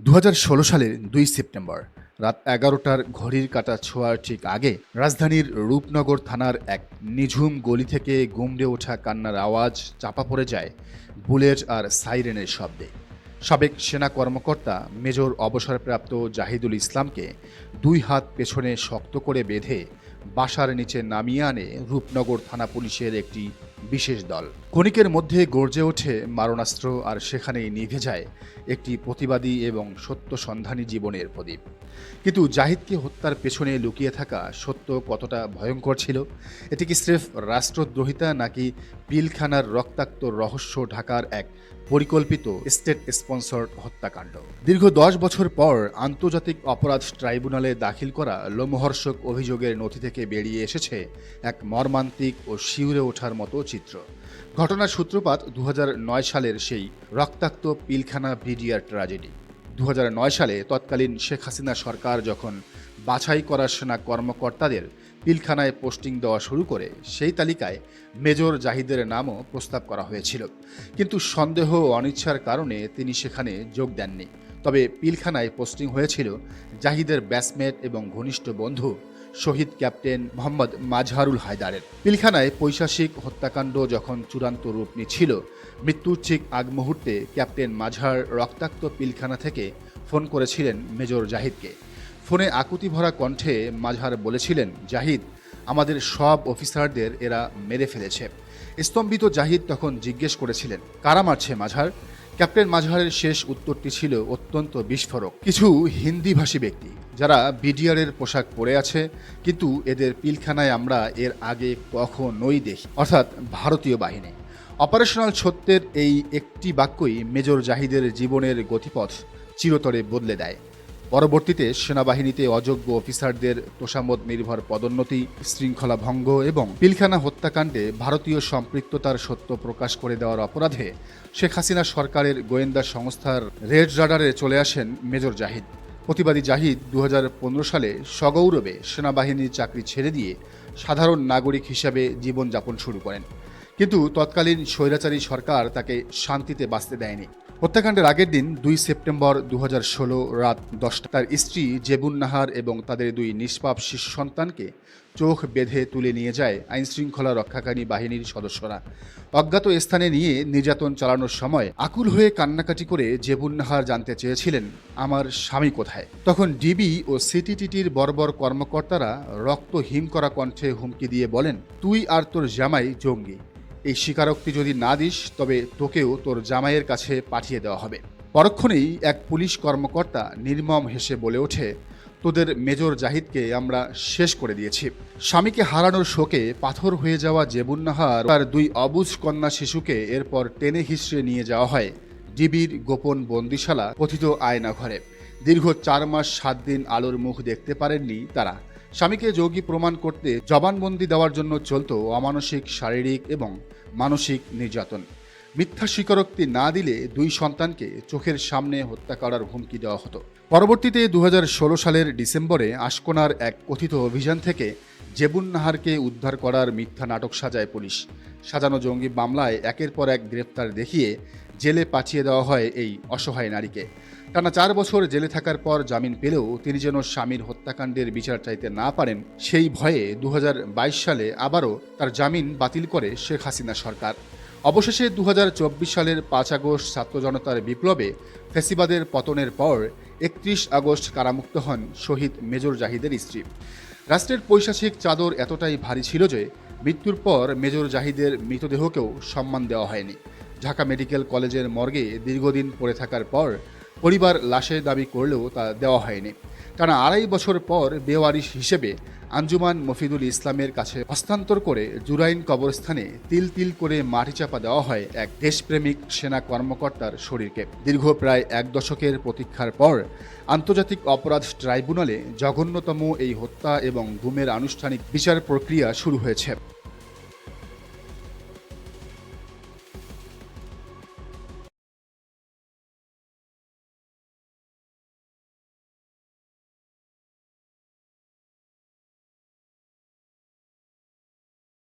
2016 সালের 2 সেপ্টেম্বর রাত 11টার ঘড়ির কাঁটা ছোঁয়ার ঠিক আগে রাজধানীর রূপনগর থানার এক নিঝুম গলি থেকে গুমড়ে ওঠা কান্নার আওয়াজ চাপা পড়ে যায় বুলেট আর সাইরেনের শব্দে। সাবেক সেনা কর্মকর্তা মেজর অবসরপ্রাপ্ত জাহিদুল ইসলামকে দুই হাত পেছনে শক্ত করে বেঁধে বাসার নিচে নামিয়ে আনে রূপনগর থানা পুলিশের একটি বিশেষ দল। ক্ষণিকের মধ্যে গর্জে ওঠে মারণাস্ত্র, আর সেখানেই নিভে যায় একটি প্রতিবাদী এবং সত্য সন্ধানী জীবনের প্রদীপ। কিন্তু জাহিদকে হত্যার পেছনে লুকিয়ে থাকা সত্য কতটা ভয়ঙ্কর ছিল? এটি কি স্রেফ রাষ্ট্রদ্রোহিতা, নাকি পিলখানার রক্তাক্ত রহস্য ঢাকার এক পরিকল্পিত স্টেট স্পন্সর্ড হত্যাকাণ্ড? দীর্ঘ 10 বছর পর আন্তর্জাতিক অপরাধ ট্রাইব্যুনালে দাখিল করা লোমহর্ষক অভিযোগের নথি থেকে বেরিয়ে এসেছে এক মর্মান্তিক ও শিউরে ওঠার মতো চিত্র। ঘটনার সূত্রপাত 2009 সালের সেই রক্তাক্ত পিলখানা বিডিআর ট্র্যাজেডি। 2009 সালে তৎকালীন শেখ হাসিনা সরকার যখন বাছাই করা সেনা কর্মকর্তাদের পিলখানায় পোস্টিং দেওয়া শুরু করে, সেই তালিকায় মেজর জাহিদের নামও প্রস্তাব করা হয়েছিল। কিন্তু সন্দেহ ও অনিচ্ছার কারণে তিনি সেখানে যোগ দেননি। তবে পিলখানায় পোস্টিং হয়েছিল জাহিদের ব্যাচমেট এবং ঘনিষ্ঠ বন্ধু শহীদ ক্যাপ্টেন মোহাম্মদ মাজহারুল হায়দারের। পিলখানায় পৈশাচিক হত্যাকাণ্ড যখন চূড়ান্ত রূপ নিচ্ছিল, মৃত্যুর ঠিক আগ মুহূর্তে ক্যাপ্টেন মাজহার রক্তাক্ত পিলখানা থেকে ফোন করেছিলেন মেজর জাহিদকে। ফোনে আকুতি ভরা কণ্ঠে মাজহার বলেছিলেন, জাহিদ, আমাদের সব অফিসারদের এরা মেরে ফেলেছে। স্তম্ভিত জাহিদ তখন জিজ্ঞেস করেছিলেন, কারা মারছে মাজহার? ক্যাপ্টেন মাজহারের শেষ উত্তরটি ছিল অত্যন্ত বিস্ফোরক, কিছু হিন্দিভাষী ব্যক্তি যারা বিডিআরের পোশাক পরে আছে, কিন্তু এদের পিলখানায় আমরা এর আগে কখনোই দেখি, অর্থাৎ ভারতীয় বাহিনী। অপারেশনাল সত্যের এই একটি বাক্যই মেজর জাহিদের জীবনের গতিপথ চিরতরে বদলে দেয়। পরবর্তীতে সেনাবাহিনীতে অযোগ্য অফিসারদের তোষামোদ নির্ভর পদোন্নতি, শৃঙ্খলা ভঙ্গ এবং পিলখানা হত্যাকাণ্ডে ভারতীয় সম্পৃক্ততার সত্য প্রকাশ করে দেওয়ার অপরাধে শেখ হাসিনা সরকারের গোয়েন্দা সংস্থার রেড রাডারে চলে আসেন মেজর জাহিদ। প্রতিবাদী জাহিদ 2015 সালে সগৌরবে সেনাবাহিনীর চাকরি ছেড়ে দিয়ে সাধারণ নাগরিক হিসাবে জীবনযাপন শুরু করেন। কিন্তু তৎকালীন স্বৈরাচারী সরকার তাকে শান্তিতে বাঁচতে দেয়নি। হত্যাকাণ্ডের আগের দিন 2 সেপ্টেম্বর 2016 রাত 10টা তার স্ত্রী জেবুন নাহার এবং তাদের 2 নিষ্পাপ শিশু সন্তানকে চোখ বেঁধে তুলে নিয়ে যায় আইনশৃঙ্খলা রক্ষাকারী বাহিনীর সদস্যরা। অজ্ঞাত স্থানে নিয়ে নির্যাতন চালানোর সময় আকুল হয়ে কান্নাকাটি করে জেবুন নাহার জানতে চেয়েছিলেন, আমার স্বামী কোথায়? তখন ডিবি ও সিটিটিটির বর্বর কর্মকর্তারা রক্ত হিম করা কণ্ঠে হুমকি দিয়ে বলেন, তুই আর তোর জামাই জঙ্গি। এই স্বীকারোক্তি যদি না দিস, তবে তোকেও তোর জামাইয়ের কাছে পাঠিয়ে দেওয়া হবে। পরক্ষণেই এক পুলিশ কর্মকর্তা নির্মম হেসে বলে ওঠে, তোদের মেজর জাহিদকে আমরা শেষ করে দিয়েছি। স্বামীকে হারানোর শোকে পাথর হয়ে যাওয়া জেবুন নাহার তার 2 অবুঝ কন্যা শিশুকে এরপর টেনে হিঁচড়ে নিয়ে যাওয়া হয় ডিবির গোপন বন্দিশালা কথিত আয়না ঘরে। দীর্ঘ 4 মাস 7 দিন আলোর মুখ দেখতে পারেননি তারা। স্বামীকে যোগী প্রমাণ করতে জবানবন্দি দেওয়ার জন্য চলত অমানসিক শারীরিক এবং মানসিক নির্যাতন। মিথ্যা স্বীকারোক্তি না দিলে 2 সন্তানকে চোখের সামনে হত্যা করার হুমকি দেওয়া হতো। পরবর্তীতে 2016 সালের ডিসেম্বরে আশকোনার এক কথিত অভিযান থেকে জেবুন নাহারকে উদ্ধার করার মিথ্যা নাটক সাজায় পুলিশ। সাজানো জঙ্গি মামলায় একের পর এক গ্রেফতার দেখিয়ে জেলে পাঠিয়ে দেওয়া হয় এই অসহায় নারীকে। টানা 4 বছর জেলে থাকার পর জামিন পেলেও তিনি যেন স্বামীর হত্যাকাণ্ডের বিচার চাইতে না পারেন, সেই ভয়ে 2022 সালে আবারও তার জামিন বাতিল করে শেখ হাসিনা সরকার। অবশেষে 2024 সালের 5 আগস্ট ছাত্র জনতার বিপ্লবে ফ্যাসিবাদের পতনের পর 31 আগস্ট কারামুক্ত হন শহীদ মেজর জাহিদের স্ত্রী। রাষ্ট্রের পৈশাচিক চাদর এতটাই ভারী ছিল যে মৃত্যুর পর মেজর জাহিদের মৃতদেহকেও সম্মান দেওয়া হয়নি। ঢাকা মেডিকেল কলেজের মর্গে দীর্ঘদিন পড়ে থাকার পর পরিবার লাশের দাবি করলেও তা দেওয়া হয়নি। টানা 2.5 বছর পর বেওয়ারিশ হিসেবে আঞ্জুমান মফিদুল ইসলামের কাছে হস্তান্তর করে জুরাইন কবরস্থানে তিল তিল করে মাটি চাপা দেওয়া হয় এক দেশপ্রেমিক সেনা কর্মকর্তার শরীরকে। দীর্ঘ প্রায় 1 দশকের প্রতীক্ষার পর আন্তর্জাতিক অপরাধ ট্রাইব্যুনালে জঘন্যতম এই হত্যা এবং গুমের আনুষ্ঠানিক বিচার প্রক্রিয়া শুরু হয়েছে।